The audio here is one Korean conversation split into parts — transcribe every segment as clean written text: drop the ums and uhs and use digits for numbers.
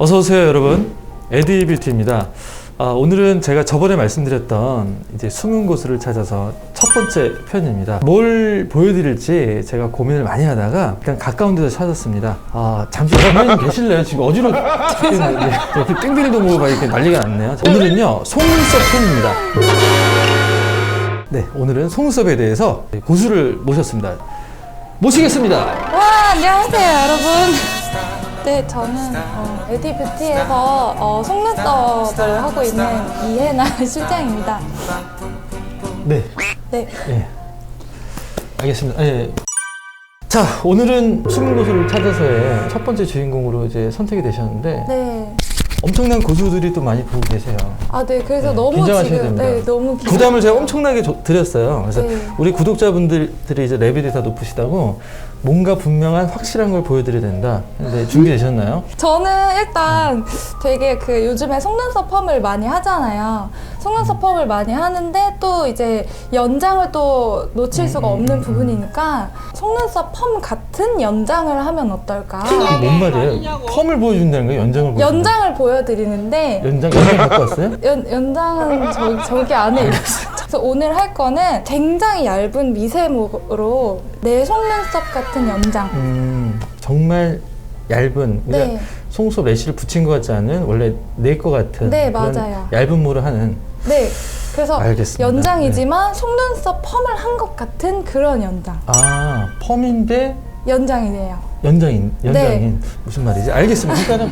어서오세요 여러분, 에디뷰티입니다. 오늘은 제가 저번에 말씀드렸던 이제 숨은 곳을 찾아서 첫 번째 편입니다. 뭘 보여드릴지 제가 고민을 많이 하다가 그냥 가까운 데서 찾았습니다. 잠시 가만히 계실래요? 지금 어지러워 옆에 땡땡이도 모고 막 이렇게 난리가 났네요. 오늘은요 속눈썹 편입니다. 네, 오늘은 속눈썹에 대해서 고수를 모셨습니다. 모시겠습니다. 와, 안녕하세요 여러분. 네, 저는 에디뷰티에서 속눈썹을 하고 있는 이혜나 실장입니다. 네. 네. 예. 알겠습니다. 예. 자, 오늘은 숨은 곳을 찾아서의 첫 번째 주인공으로 이제 선택이 되셨는데 네. 엄청난 고수들이 또 많이 보고 계세요. 네, 그래서 네, 너무 긴장하셔야 지금 됩니다. 너무 부담을 제가 엄청나게 드렸어요. 그래서 네. 우리 구독자분들이 이제 레벨이 다 높으시다고 뭔가 분명한 확실한 걸 보여드려야 된다. 근데 준비되셨나요? 저는 일단 되게 요즘에 속눈썹 펌을 많이 하잖아요. 속눈썹 펌을 많이 하는데 또 이제 연장을 또 놓칠 수가 없는 부분이니까 속눈썹 펌 같은 연장을 하면 어떨까? 이게 뭔 말이에요? 펌을 보여준다는 거예요? 연장을 보여준다는 거예요? 연장을 보여드리는데 연장 갖고 왔어요? 연장은 저기 안에 있어요. 그래서 오늘 할 거는 굉장히 얇은 미세모로 내 속눈썹 같은 연장. 정말 얇은 네. 속눈썹 레시를 붙인 것 같지 않은 원래 내 것 같은 네, 그런 맞아요. 얇은 모를 하는. 네. 그래서 알겠습니다. 연장이지만 속눈썹 펌을 한 것 같은 그런 연장. 펌인데 연장이 돼요. 연장인 네. 무슨 말이지? 알겠습니다. 일단은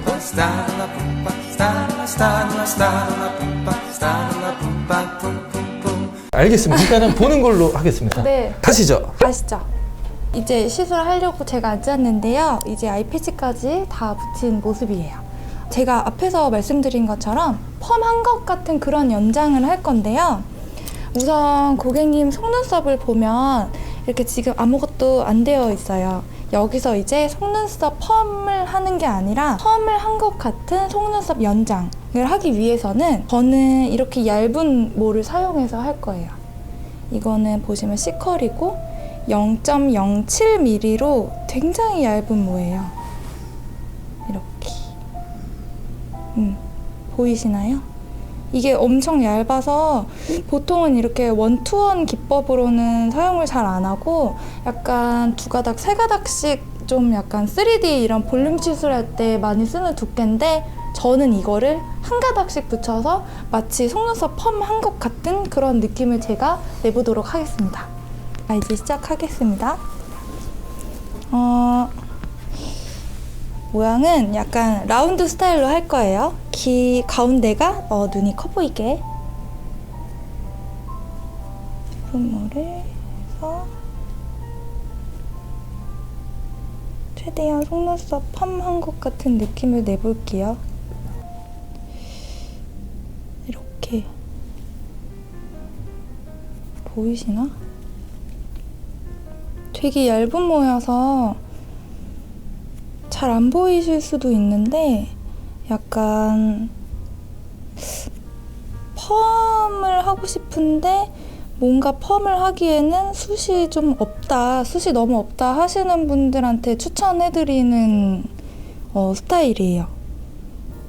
알겠습니다. 일단은 보는 걸로 하겠습니다. 네. 가시죠. 아시죠? 이제 시술하려고 제가 앉았는데요. 이제 아이패치까지 다 붙인 모습이에요. 제가 앞에서 말씀드린 것처럼 펌 한 것 같은 그런 연장을 할 건데요. 우선 고객님 속눈썹을 보면 이렇게 지금 아무것도 안 되어 있어요. 여기서 이제 속눈썹 펌을 하는 게 아니라 펌을 한 것 같은 속눈썹 연장을 하기 위해서는 저는 이렇게 얇은 모를 사용해서 할 거예요. 이거는 보시면 C컬이고 0.07mm로 굉장히 얇은 모예요. 이렇게. 보이시나요? 이게 엄청 얇아서 보통은 이렇게 원투원 기법으로는 사용을 잘 안 하고 약간 두 가닥, 세 가닥씩 좀 약간 3D 이런 볼륨 시술할 때 많이 쓰는 두께인데 저는 이거를 한 가닥씩 붙여서 마치 속눈썹 펌 한 것 같은 그런 느낌을 제가 내보도록 하겠습니다. 이제 시작하겠습니다. 모양은 약간 라운드 스타일로 할 거예요. 가운데가 눈이 커 보이게 푸른모를 해서 최대한 속눈썹 펌 한 것 같은 느낌을 내볼게요. 이렇게 보이시나? 되게 얇은 모여서 잘 안 보이실 수도 있는데 약간 펌을 하고 싶은데 뭔가 펌을 하기에는 숱이 좀 없다, 숱이 너무 없다 하시는 분들한테 추천해드리는 스타일이에요.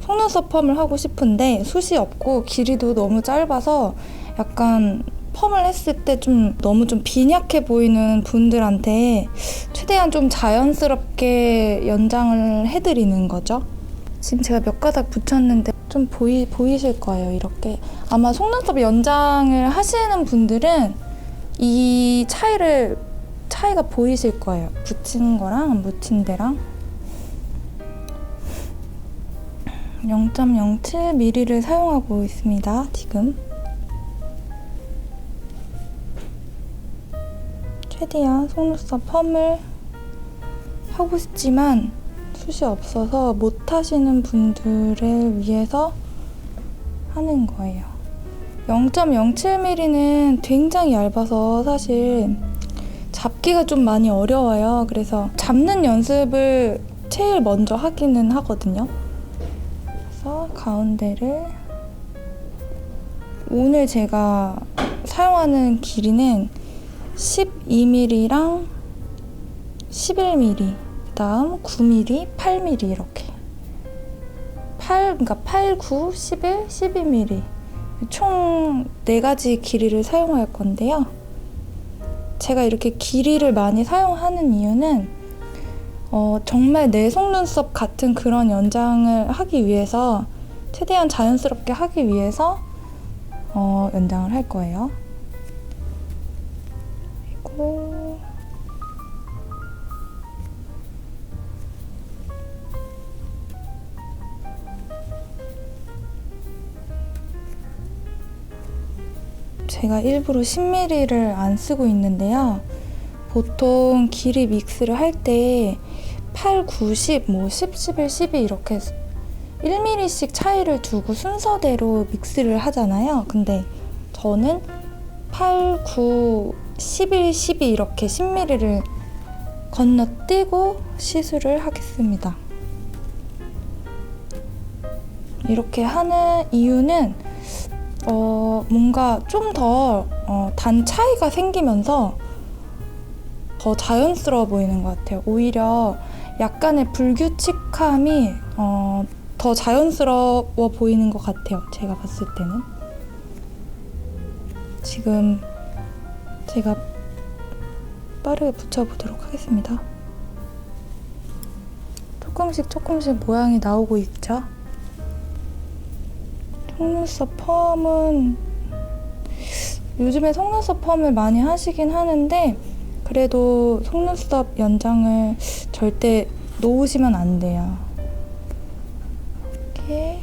속눈썹 펌을 하고 싶은데 숱이 없고 길이도 너무 짧아서 약간 펌을 했을 때 너무 빈약해 보이는 분들한테 최대한 좀 자연스럽게 연장을 해드리는 거죠. 지금 제가 몇 가닥 붙였는데 좀 보이실 거예요. 이렇게 아마 속눈썹 연장을 하시는 분들은 이 차이가 보이실 거예요. 붙인 거랑 안 붙인 데랑 0.07mm를 사용하고 있습니다. 지금 최대한 속눈썹 펌을 하고 싶지만 숱이 없어서 못 하시는 분들을 위해서 하는 거예요. 0.07mm는 굉장히 얇아서 사실 잡기가 좀 많이 어려워요. 그래서 잡는 연습을 제일 먼저 하기는 하거든요. 그래서 가운데를 오늘 제가 사용하는 길이는 12mm랑 11mm, 그 다음 9mm, 8mm 이렇게 그러니까 8, 9, 11, 12mm 총 4가지 길이를 사용할 건데요. 제가 이렇게 길이를 많이 사용하는 이유는 정말 내 속눈썹 같은 그런 연장을 하기 위해서, 최대한 자연스럽게 하기 위해서 연장을 할 거예요. 그리고 제가 일부러 10mm를 안 쓰고 있는데요. 보통 길이 믹스를 할 때 8, 9, 10, 10, 11, 12 이렇게 1mm씩 차이를 두고 순서대로 믹스를 하잖아요. 근데 저는 8, 9, 11, 12 이렇게 10mm를 건너뛰고 시술을 하겠습니다. 이렇게 하는 이유는 뭔가 좀 더 단 차이가 생기면서 더 자연스러워 보이는 것 같아요. 오히려 약간의 불규칙함이 더 자연스러워 보이는 것 같아요. 제가 봤을 때는. 지금 제가 빠르게 붙여보도록 하겠습니다. 조금씩 모양이 나오고 있죠. 속눈썹 펌은 요즘에 속눈썹 펌을 많이 하시긴 하는데, 그래도 속눈썹 연장을 절대 놓으시면 안 돼요. 이렇게.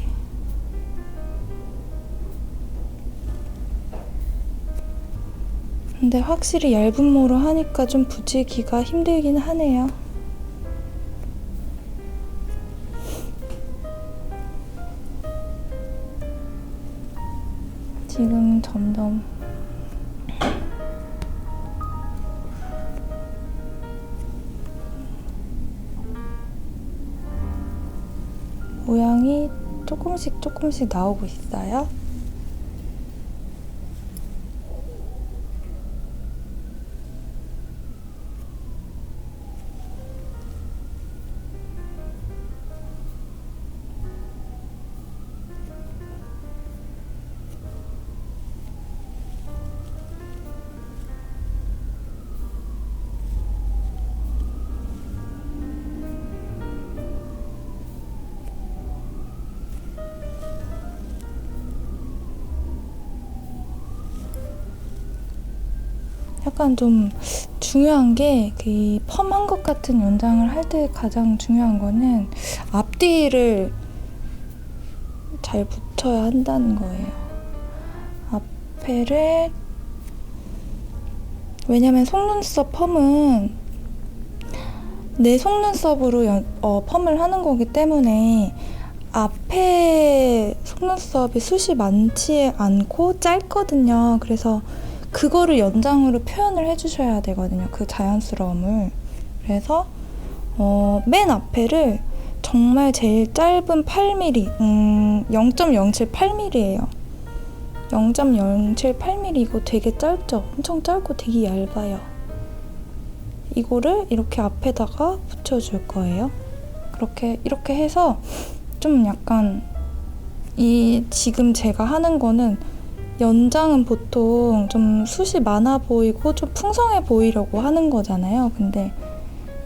근데 확실히 얇은 모로 하니까 좀 붙이기가 힘들긴 하네요. 지금 점점 모양이 조금씩 나오고 있어요. 약간 좀 중요한 게, 그 펌한 것 같은 연장을 할 때 가장 중요한 거는 앞뒤를 잘 붙여야 한다는 거예요. 앞에를, 왜냐면 속눈썹 펌은 내 속눈썹으로 펌을 하는 거기 때문에 앞에 속눈썹이 숱이 많지 않고 짧거든요. 그래서 그거를 연장으로 표현을 해주셔야 되거든요. 그 자연스러움을. 그래서 맨 앞에를 정말 제일 짧은 8mm, 0.078mm예요. 0.078mm 이거 되게 짧죠? 엄청 짧고 되게 얇아요. 이거를 이렇게 앞에다가 붙여줄 거예요. 이렇게 해서 좀 약간 지금 제가 하는 거는, 연장은 보통 좀 숱이 많아 보이고 좀 풍성해 보이려고 하는 거잖아요. 근데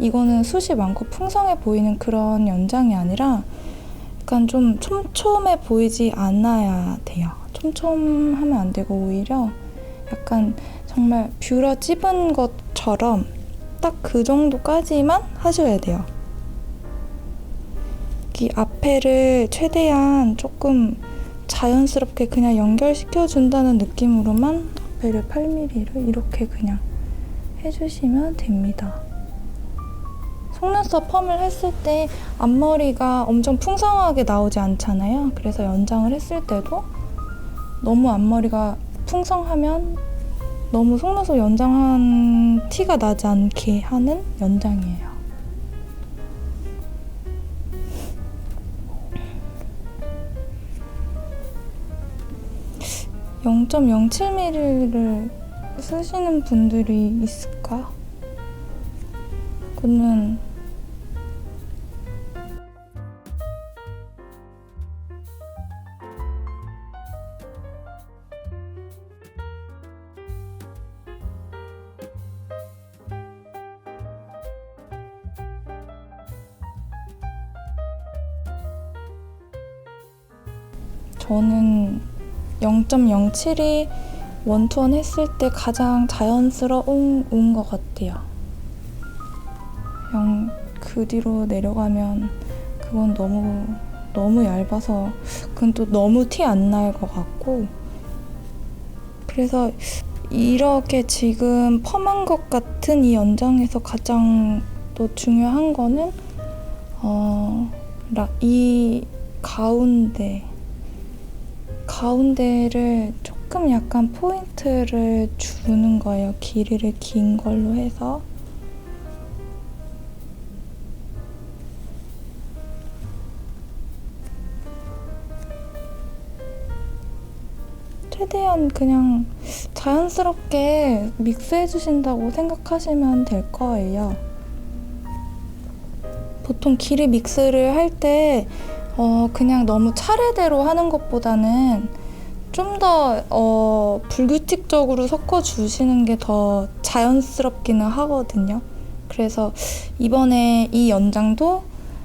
이거는 숱이 많고 풍성해 보이는 그런 연장이 아니라 약간 좀 촘촘해 보이지 않아야 돼요. 촘촘하면 안 되고 오히려 약간 정말 뷰러 찝은 것처럼 딱 그 정도까지만 하셔야 돼요. 이 앞에를 최대한 조금 자연스럽게 그냥 연결시켜준다는 느낌으로만 앞에를 8mm를 이렇게 그냥 해주시면 됩니다. 속눈썹 펌을 했을 때 앞머리가 엄청 풍성하게 나오지 않잖아요. 그래서 연장을 했을 때도 너무 앞머리가 풍성하면 너무 속눈썹 연장한 티가 나지 않게 하는 연장이에요. 0.07mm를 쓰시는 분들이 있을까? 그는 저는 0.07이 원투원 했을 때 가장 자연스러운 것 같아요. 그 뒤로 내려가면 그건 너무 얇아서 그건 또 너무 티 안 날 것 같고, 그래서 이렇게 지금 펌한 것 같은 이 연장에서 가장 또 중요한 거는 이 가운데를 조금 약간 포인트를 주는 거예요. 길이를 긴 걸로 해서. 최대한 그냥 자연스럽게 믹스해 주신다고 생각하시면 될 거예요. 보통 길이 믹스를 할 때 그냥 너무 차례대로 하는 것보다는 좀 더 불규칙적으로 섞어주시는 게 더 자연스럽기는 하거든요. 그래서 이번에 이 연장도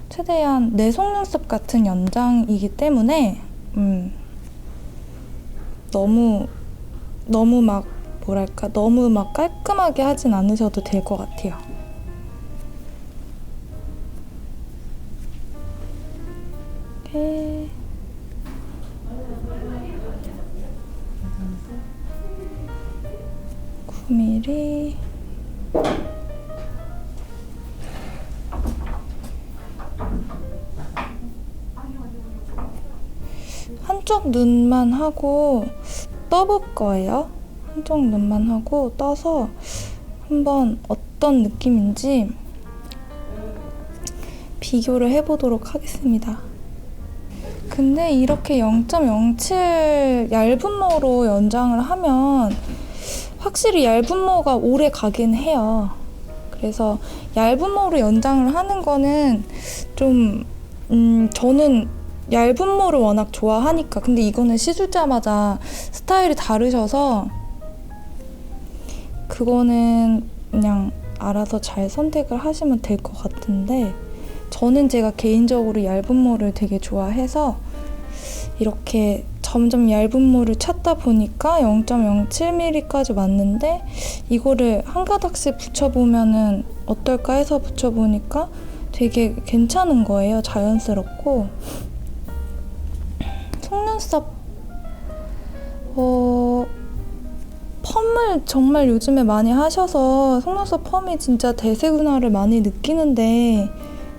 최대한 내 속눈썹 같은 연장이기 때문에 너무 막 너무 막 깔끔하게 하진 않으셔도 될 것 같아요. 이렇게 9mm 한쪽 눈만 하고 떠볼 거예요. 한쪽 눈만 하고 떠서 한번 어떤 느낌인지 비교를 해보도록 하겠습니다. 근데 이렇게 0.07 얇은 모로 연장을 하면 확실히 얇은 모가 오래 가긴 해요. 그래서 얇은 모로 연장을 하는 거는 좀 저는 얇은 모를 워낙 좋아하니까. 근데 이거는 시술자마다 스타일이 다르셔서 그거는 그냥 알아서 잘 선택을 하시면 될 것 같은데, 저는 제가 개인적으로 얇은 모를 되게 좋아해서 이렇게 점점 얇은 모를 찾다 보니까 0.07mm까지 왔는데, 이거를 한 가닥씩 붙여보면은 어떨까 해서 붙여보니까 되게 괜찮은 거예요. 자연스럽고. 속눈썹 펌을 정말 요즘에 많이 하셔서 속눈썹 펌이 진짜 대세군화를 많이 느끼는데,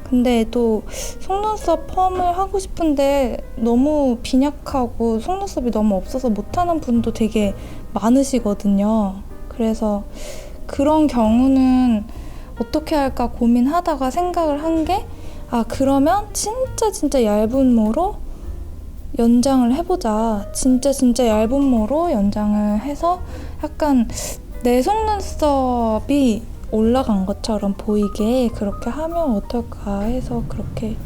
근데 또 속눈썹 펌을 하고 싶은데 너무 빈약하고 속눈썹이 너무 없어서 못하는 분도 되게 많으시거든요. 그래서 그런 경우는 어떻게 할까 고민하다가 생각을 한 게, 그러면 진짜 얇은 모로 연장을 해보자. 진짜 얇은 모로 연장을 해서 약간 내 속눈썹이 올라간 것처럼 보이게 그렇게 하면 어떨까 해서 그렇게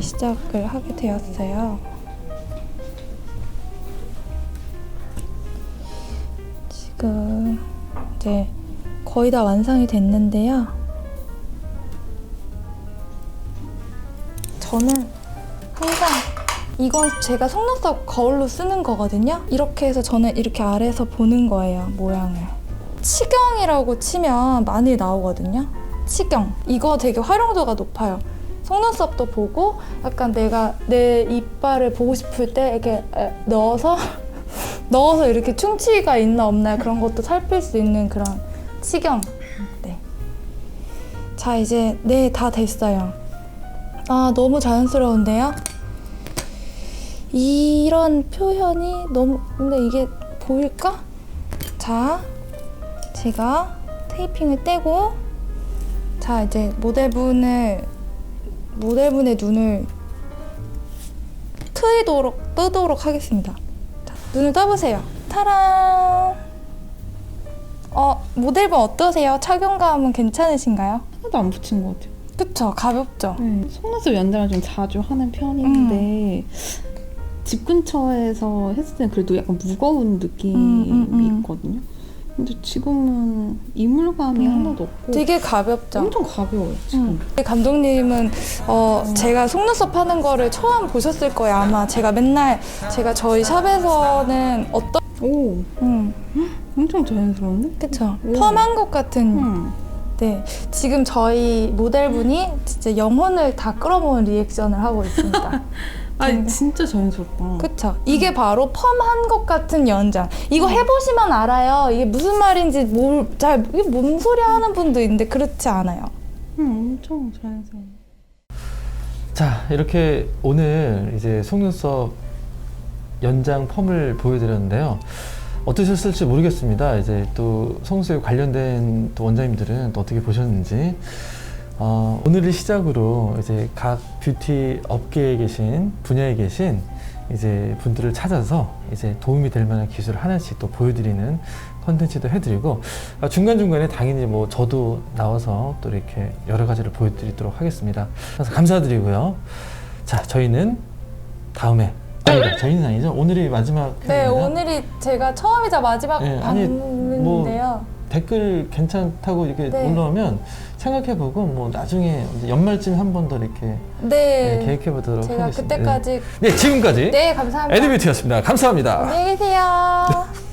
시작을 하게 되었어요. 지금 이제 거의 다 완성이 됐는데요. 저는 항상 이건 제가 속눈썹 거울로 쓰는 거거든요. 이렇게 해서 저는 이렇게 아래에서 보는 거예요, 모양을. 치경이라고 치면 많이 나오거든요. 치경. 이거 되게 활용도가 높아요. 속눈썹도 보고 약간 내가 내 이빨을 보고 싶을 때 이렇게 넣어서 이렇게 충치가 있나 없나 그런 것도 살필 수 있는 그런 치경. 네. 자, 이제 다 됐어요. 너무 자연스러운데요? 이런 표현이 너무, 근데 이게 보일까? 자, 제가 테이핑을 떼고, 자, 이제 모델분의 눈을 뜨도록 하겠습니다. 자, 눈을 떠보세요. 타란! 모델분 어떠세요? 착용감은 괜찮으신가요? 하나도 안 붙인 것 같아요. 그쵸? 가볍죠? 속눈썹 연장을 좀 자주 하는 편인데 집 근처에서 했을 때는 그래도 약간 무거운 느낌이 있거든요. 근데 지금은 이물감이 하나도 없고 되게 가볍죠. 엄청 가벼워요 지금. 감독님은 제가 속눈썹 하는 거를 처음 보셨을 거예요. 아마 제가 맨날 제가 저희 샵에서는 어떤 오, 엄청 자연스러운데? 그쵸 오. 펌한 것 같은 네 지금 저희 모델분이 진짜 영혼을 다 끌어모은 리액션을 하고 있습니다. 아니 진짜 자연스럽다. 그쵸 이게 바로 펌한 것 같은 연장. 이거 해보시면 알아요. 이게 무슨 말인지 이게 뭔 소리 하는 분도 있는데 그렇지 않아요. 엄청 자연스러워. 자, 이렇게 오늘 이제 속눈썹 연장 펌을 보여드렸는데요. 어떠셨을지 모르겠습니다. 이제 또 속눈썹에 관련된 또 원장님들은 또 어떻게 보셨는지. 오늘을 시작으로 이제 각 뷰티 업계에 계신 분야에 계신 이제 분들을 찾아서 이제 도움이 될 만한 기술을 하나씩 또 보여드리는 컨텐츠도 해드리고 중간중간에 당연히 뭐 저도 나와서 또 이렇게 여러 가지를 보여드리도록 하겠습니다. 그래서 감사드리고요. 자, 저희는 다음에 저희는 아니죠. 오늘이 마지막 네 편입니다. 오늘이 제가 처음이자 마지막 네, 아니, 방문인데요. 댓글 괜찮다고 이렇게 네. 올라오면 생각해보고 뭐 나중에 이제 연말쯤 한 번 더 이렇게 네 계획해보도록 제가 하겠습니다. 그때까지 네, 지금까지 네 감사합니다. 에드뷰티였습니다. 감사합니다. 안녕히 계세요.